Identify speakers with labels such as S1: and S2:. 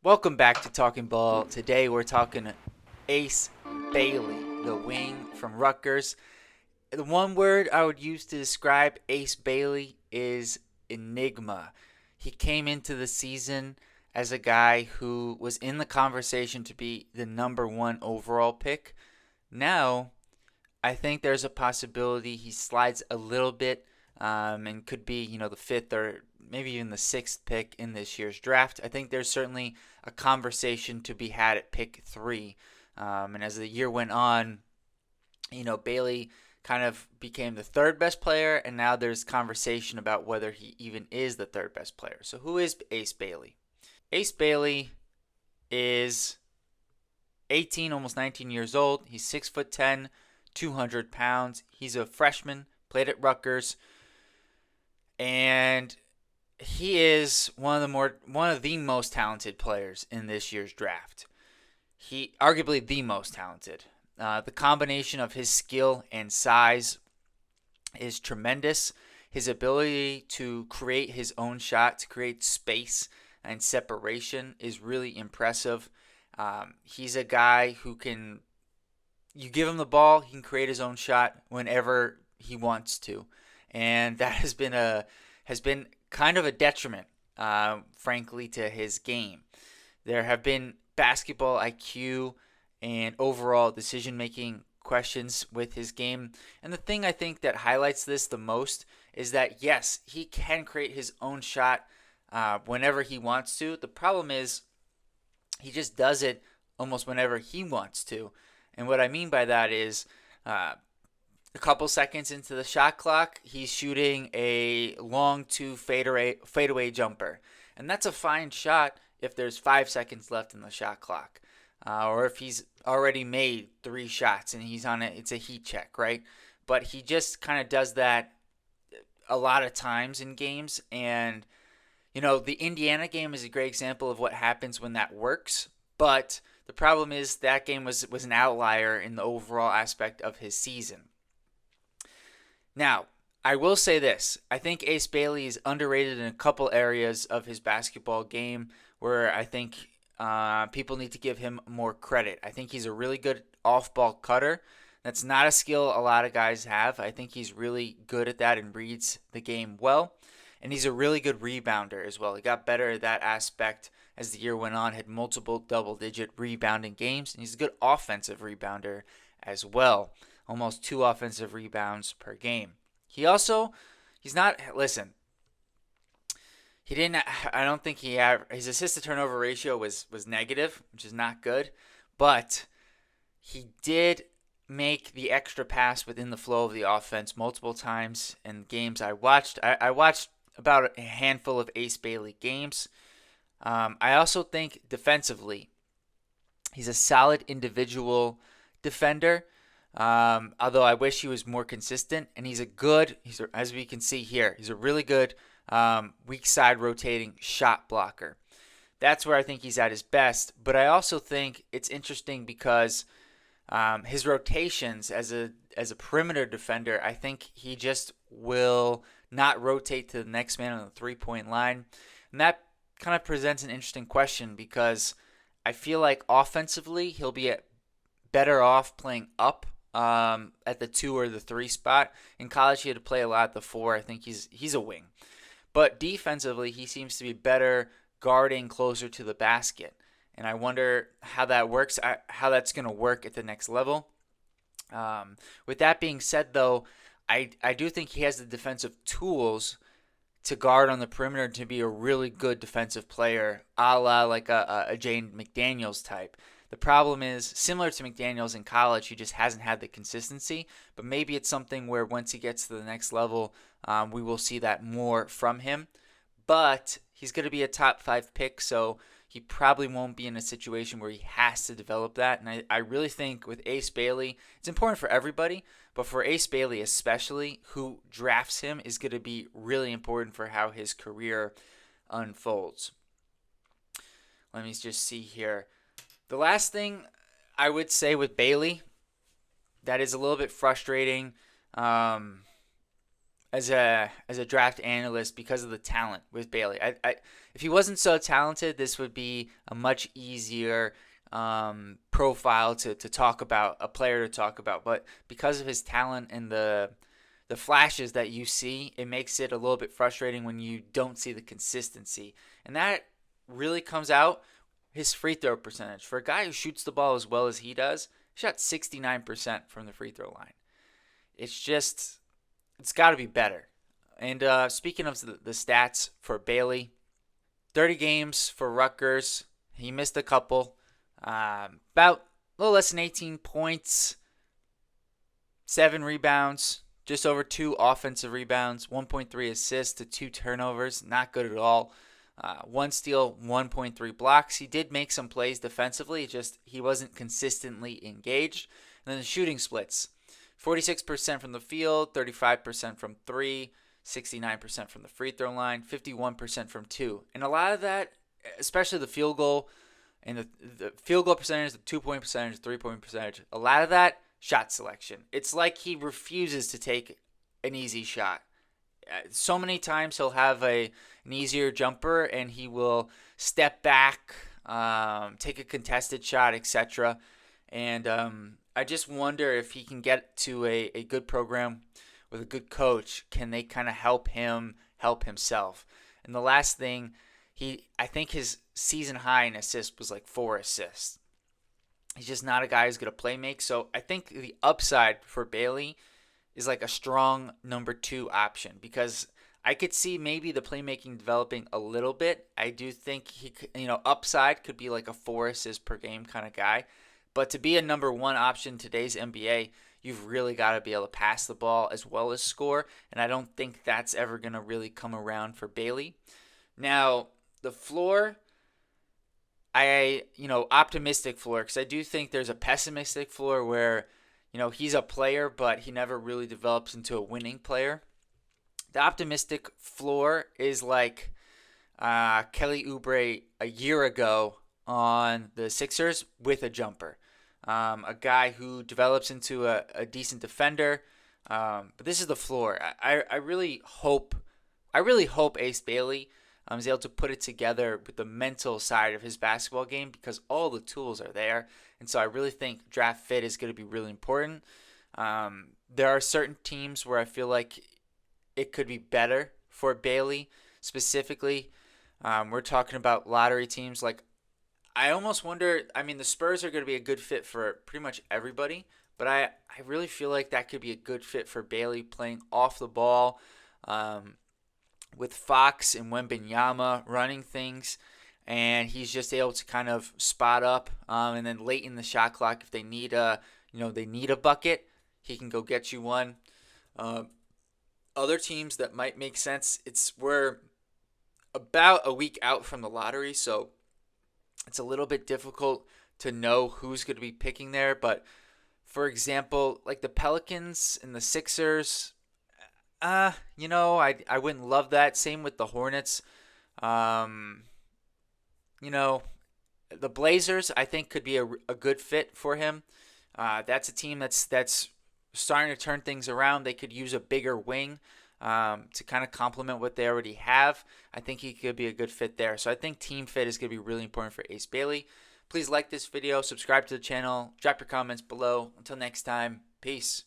S1: Welcome back to Talking Ball. Today we're talking Ace Bailey, the wing from Rutgers. The one word I would use to describe Ace Bailey is enigma. He came into the season as a guy who was in the conversation to be the number one overall pick. Now, I think there's a possibility he slides a little bit and could be, the fifth or maybe even the sixth pick in this year's draft. I think there's certainly a conversation to be had at pick three. And as the year went on, Bailey kind of became the third best player, and now there's conversation about whether he even is the third best player. So who is Ace Bailey? Ace Bailey is 18, almost 19 years old. He's 6'10", 200 pounds. He's a freshman, played at Rutgers, and he is one of the most talented players in this year's draft. He arguably the most talented. The combination of his skill and size is tremendous. His ability to create his own shot, to create space and separation is really impressive. He's a guy who can, you give him the ball, he can create his own shot whenever he wants to, and that has been kind of a detriment, frankly, to his game. There have been basketball IQ and overall decision making questions with his game. And the thing I think that highlights this the most is that, yes, he can create his own shot whenever he wants to. The problem is he just does it almost whenever he wants to. And what I mean by that is a couple seconds into the shot clock, he's shooting a long two fadeaway jumper. And that's a fine shot if there's 5 seconds left in the shot clock. Or if he's already made 3 shots and he's on it, it's a heat check, right? But he just kind of does that a lot of times in games. And, the Indiana game is a great example of what happens when that works. But the problem is that game was an outlier in the overall aspect of his season. Now, I will say this. I think Ace Bailey is underrated in a couple areas of his basketball game where I think people need to give him more credit. I think he's a really good off-ball cutter. That's not a skill a lot of guys have. I think he's really good at that and reads the game well. And he's a really good rebounder as well. He got better at that aspect as the year went on, had multiple double-digit rebounding games. And he's a good offensive rebounder as well. Almost 2 offensive rebounds per game. He's not, listen, he didn't, I don't think his assist to turnover ratio was negative, which is not good, but he did make the extra pass within the flow of the offense multiple times in games I watched. I watched about a handful of Ace Bailey games. I also think defensively, he's a solid individual defender. Although I wish he was more consistent, and as we can see here, he's a really good weak side rotating shot blocker. That's where I think he's at his best. But I also think it's interesting because his rotations as a perimeter defender, I think he just will not rotate to the next man on the 3-point line, and that kind of presents an interesting question because I feel like offensively he'll be better off playing up at the 2 or the 3 spot. In college, he had to play a lot at the 4. I think he's a wing. But defensively, he seems to be better guarding closer to the basket. And I wonder how that works, how that's going to work at the next level. With that being said, though, I do think he has the defensive tools to guard on the perimeter to be a really good defensive player, a la like a Jane McDaniels type. The problem is, similar to McDaniels in college, he just hasn't had the consistency. But maybe it's something where once he gets to the next level, we will see that more from him. But he's going to be a top 5 pick, so he probably won't be in a situation where he has to develop that. And I really think with Ace Bailey, it's important for everybody, but for Ace Bailey especially, who drafts him is going to be really important for how his career unfolds. Let me just see here. The last thing I would say with Bailey that is a little bit frustrating, as a draft analyst because of the talent with Bailey. If he wasn't so talented, this would be a much easier profile to talk about, a player to talk about. But because of his talent and the flashes that you see, it makes it a little bit frustrating when you don't see the consistency. And that really comes out his free throw percentage. For a guy who shoots the ball as well as he does, he shot 69% from the free throw line. It's got to be better. And speaking of the stats for Bailey, 30 games for Rutgers. He missed a couple. About a little less than 18 points, 7 rebounds, just over 2 offensive rebounds, 1.3 assists to 2 turnovers. Not good at all. 1 steal, 1.3 blocks. He did make some plays defensively, just he wasn't consistently engaged. And then the shooting splits. 46% from the field, 35% from 3, 69% from the free throw line, 51% from 2. And a lot of that, especially the field goal and the field goal percentage, the 2-point percentage, 3-point percentage, a lot of that, shot selection. It's like he refuses to take an easy shot. So many times he'll have an easier jumper and he will step back, take a contested shot, etc. And I just wonder if he can get to a good program with a good coach. Can they kind of help him help himself? And the last thing, I think his season high in assists was like 4 assists. He's just not a guy who's going to play make. So I think the upside for Bailey is like a strong number 2 option, because I could see maybe the playmaking developing a little bit. I do think he could, upside could be like a 4 assists per game kind of guy. But to be a number 1 option in today's NBA, you've really got to be able to pass the ball as well as score. And I don't think that's ever going to really come around for Bailey. Now, the floor, optimistic floor, because I do think there's a pessimistic floor where, he's a player, but he never really develops into a winning player. The optimistic floor is like Kelly Oubre a year ago on the Sixers with a jumper. A guy who develops into a decent defender. But this is the floor. I really hope Ace Bailey is able to put it together with the mental side of his basketball game, because all the tools are there. And so I really think draft fit is going to be really important. There are certain teams where I feel like it could be better for Bailey specifically. We're talking about lottery teams. Like, I almost wonder, the Spurs are going to be a good fit for pretty much everybody, but I really feel like that could be a good fit for Bailey playing off the ball, with Fox and Wembanyama running things, and he's just able to kind of spot up, and then late in the shot clock, if they need a bucket, he can go get you one. Other teams that might make sense, we're about a week out from the lottery, so it's a little bit difficult to know who's going to be picking there. But for example, like the Pelicans and the Sixers, I wouldn't love that. Same with the Hornets. The Blazers, I think, could be a good fit for him. That's a team that's starting to turn things around. They could use a bigger wing to kind of complement what they already have. I think he could be a good fit there. So I think team fit is going to be really important for Ace Bailey. Please like this video, subscribe to the channel, drop your comments below. Until next time, peace.